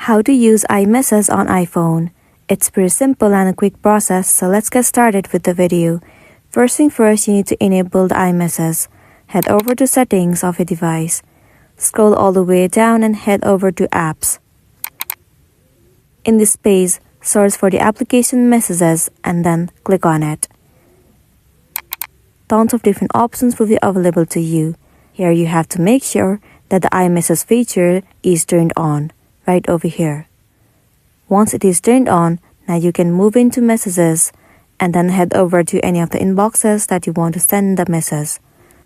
How to use iMessage on iPhone. It's pretty simple and a quick process, so let's get started with the video. First thing first, you need to enable the iMessage. Head over to settings of your device. Scroll all the way down and head over to apps. In this page, search for the application messages and then click on it. Tons of different options will be available to you. Here you have to make sure that the iMessage feature is turned on, right over here. Once it is turned on, now you can move into messages and then head over to any of the inboxes that you want to send the message.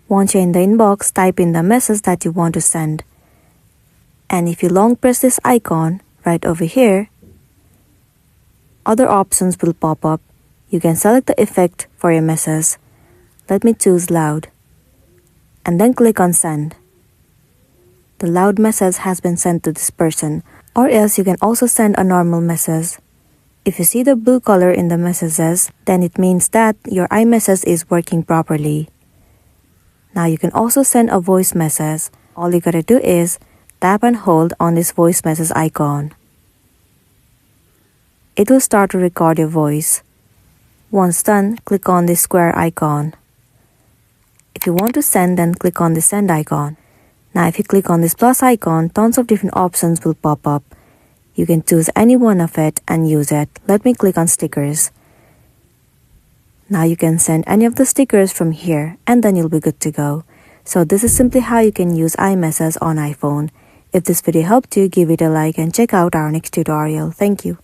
Once you're in the inbox, type in the message that you want to send. And if you long press this icon right over here, other options will pop up. You can select the effect for your message. Let me choose loud. And then click on send. The loud message has been sent to this person, or else you can also send a normal message. If you see the blue color in the messages, then it means that your iMessage is working properly. Now you can also send a voice message. All you gotta do is tap and hold on this voice message icon. It will start to record your voice. Once done, click on this square icon. If you want to send, then click on the send icon. Now if you click on this plus icon, tons of different options will pop up. You can choose any one of it and use it. Let me click on stickers. Now you can send any of the stickers from here and then you'll be good to go. So this is simply how you can use iMessage on iPhone. If this video helped you, give it a like and check out our next tutorial. Thank you.